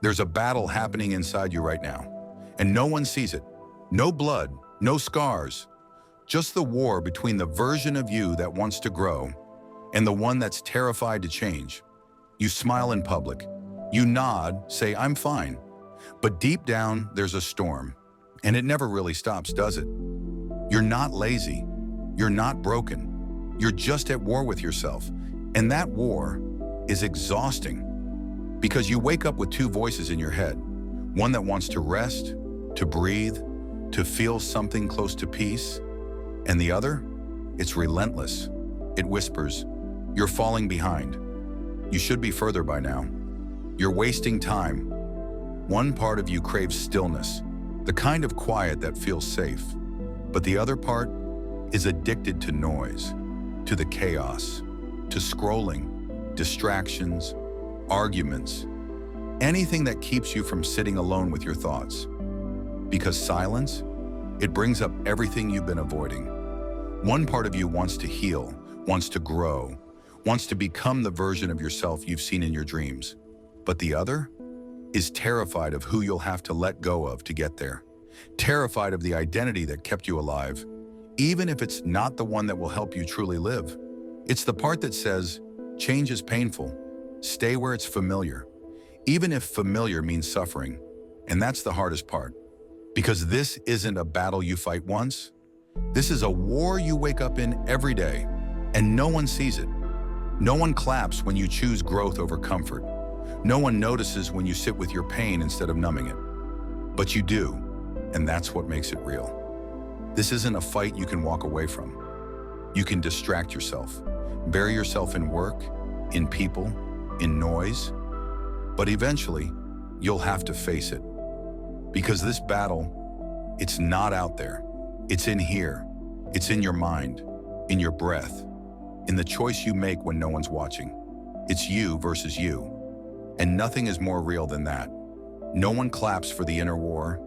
There's a battle happening inside you right now, and no one sees it. No blood, no scars, just the war between the version of you that wants to grow and the one that's terrified to change. You smile in public. You nod, say, "I'm fine." But deep down, there's a storm, and it never really stops, does it? You're not lazy. You're not broken. You're just at war with yourself. And that war is exhausting because you wake up with two voices in your head. One that wants to rest, to breathe, to feel something close to peace. And the other, it's relentless. It whispers, "You're falling behind. You should be further by now. You're wasting time." One part of you craves stillness, the kind of quiet that feels safe. But the other part is addicted to noise, to the chaos, to scrolling, distractions, arguments, anything that keeps you from sitting alone with your thoughts. Because silence, it brings up everything you've been avoiding. One part of you wants to heal, wants to grow, wants to become the version of yourself you've seen in your dreams. But the other is terrified of who you'll have to let go of to get there. Terrified of the identity that kept you alive, even if it's not the one that will help you truly live. It's the part that says, change is painful. Stay where it's familiar, even if familiar means suffering. And that's the hardest part. Because this isn't a battle you fight once. This is a war you wake up in every day, and no one sees it. No one claps when you choose growth over comfort. No one notices when you sit with your pain instead of numbing it. But you do, and that's what makes it real. This isn't a fight you can walk away from. You can distract yourself, bury yourself in work, in people, in noise, but eventually you'll have to face it. Because this battle, it's not out there. It's in here. It's in your mind, in your breath, in the choice you make when no one's watching. It's you versus you. And nothing is more real than that. No one claps for the inner war.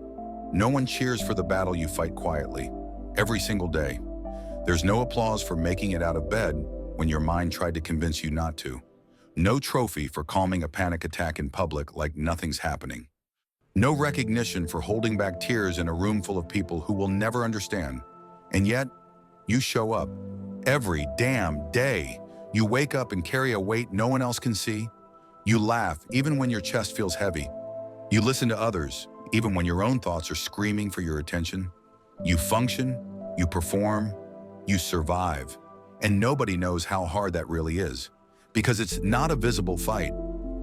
No one cheers for the battle you fight quietly, every single day. There's no applause for making it out of bed when your mind tried to convince you not to. No trophy for calming a panic attack in public like nothing's happening. No recognition for holding back tears in a room full of people who will never understand. And yet, you show up. Every damn day, you wake up and carry a weight no one else can see. You laugh even when your chest feels heavy. You listen to others, even when your own thoughts are screaming for your attention. You function, you perform, you survive. And nobody knows how hard that really is. Because it's not a visible fight.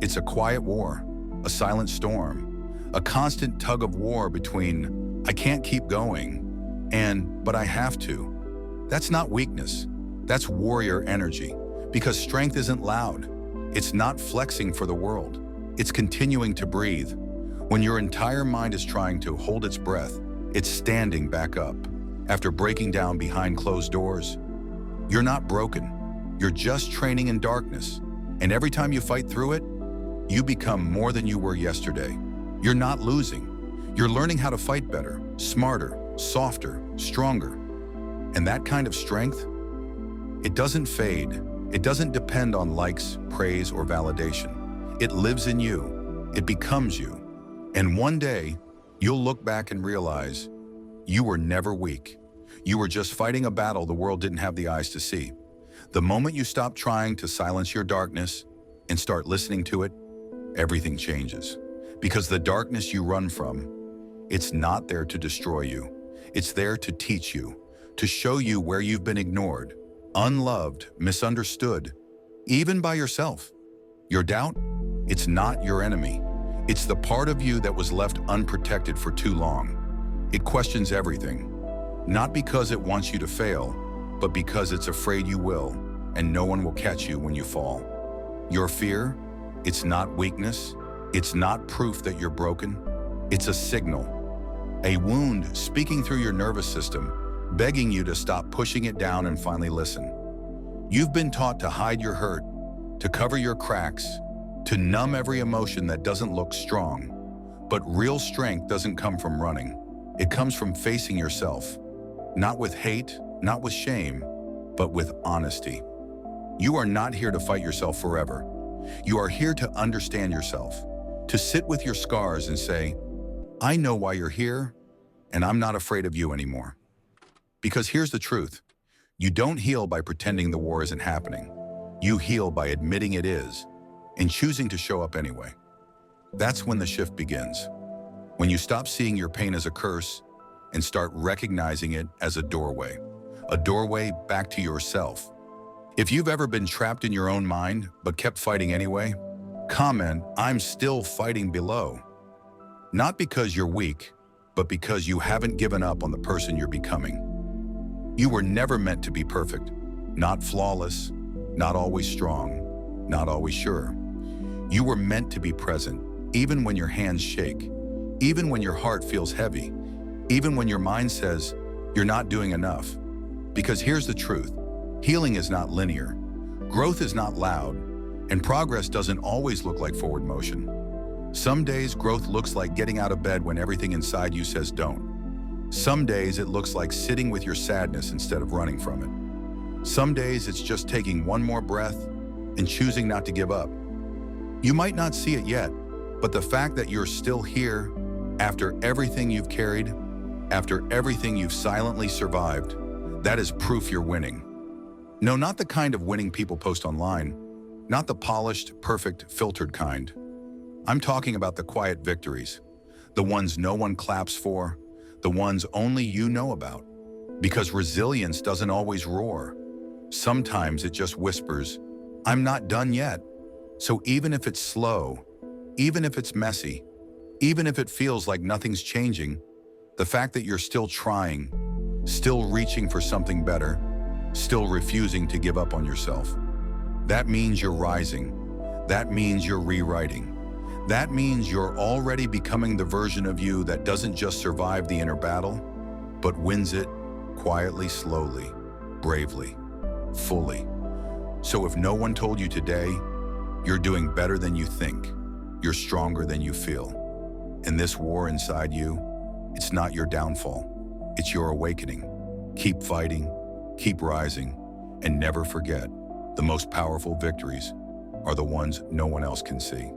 It's a quiet war, a silent storm, a constant tug of war between, I can't keep going, and, but I have to. That's not weakness. That's warrior energy. Because strength isn't loud. It's not flexing for the world. It's continuing to breathe. When your entire mind is trying to hold its breath, it's standing back up. After breaking down behind closed doors, you're not broken. You're just training in darkness. And every time you fight through it, you become more than you were yesterday. You're not losing. You're learning how to fight better, smarter, softer, stronger. And that kind of strength, it doesn't fade. It doesn't depend on likes, praise, or validation. It lives in you. It becomes you. And one day, you'll look back and realize you were never weak. You were just fighting a battle the world didn't have the eyes to see. The moment you stop trying to silence your darkness and start listening to it, everything changes. Because the darkness you run from, it's not there to destroy you. It's there to teach you, to show you where you've been ignored, unloved, misunderstood, even by yourself. Your doubt, it's not your enemy. It's the part of you that was left unprotected for too long. It questions everything, not because it wants you to fail, but because it's afraid you will, and no one will catch you when you fall. Your fear, it's not weakness. It's not proof that you're broken. It's a signal, a wound speaking through your nervous system, begging you to stop pushing it down and finally listen. You've been taught to hide your hurt, to cover your cracks, to numb every emotion that doesn't look strong. But real strength doesn't come from running. It comes from facing yourself, not with hate, not with shame, but with honesty. You are not here to fight yourself forever. You are here to understand yourself, to sit with your scars and say, I know why you're here, and I'm not afraid of you anymore. Because here's the truth. You don't heal by pretending the war isn't happening. You heal by admitting it is and choosing to show up anyway. That's when the shift begins. When you stop seeing your pain as a curse and start recognizing it as a doorway back to yourself. If you've ever been trapped in your own mind but kept fighting anyway, comment, I'm still fighting below. Not because you're weak, but because you haven't given up on the person you're becoming. You were never meant to be perfect, not flawless, not always strong, not always sure. You were meant to be present, even when your hands shake, even when your heart feels heavy, even when your mind says you're not doing enough. Because here's the truth, healing is not linear, growth is not loud, and progress doesn't always look like forward motion. Some days growth looks like getting out of bed when everything inside you says don't. Some days it looks like sitting with your sadness instead of running from it. Some days it's just taking one more breath and choosing not to give up. You might not see it yet, but the fact that you're still here, after everything you've carried, after everything you've silently survived, that is proof you're winning. No, not the kind of winning people post online, not the polished, perfect, filtered kind. I'm talking about the quiet victories, the ones no one claps for, the ones only you know about. Because resilience doesn't always roar. Sometimes it just whispers, I'm not done yet. So even if it's slow, even if it's messy, even if it feels like nothing's changing, the fact that you're still trying, still reaching for something better, still refusing to give up on yourself, that means you're rising. That means you're rewriting. That means you're already becoming the version of you that doesn't just survive the inner battle, but wins it quietly, slowly, bravely, fully. So if no one told you today, you're doing better than you think, you're stronger than you feel. And this war inside you, it's not your downfall, it's your awakening. Keep fighting, keep rising, and never forget, the most powerful victories are the ones no one else can see.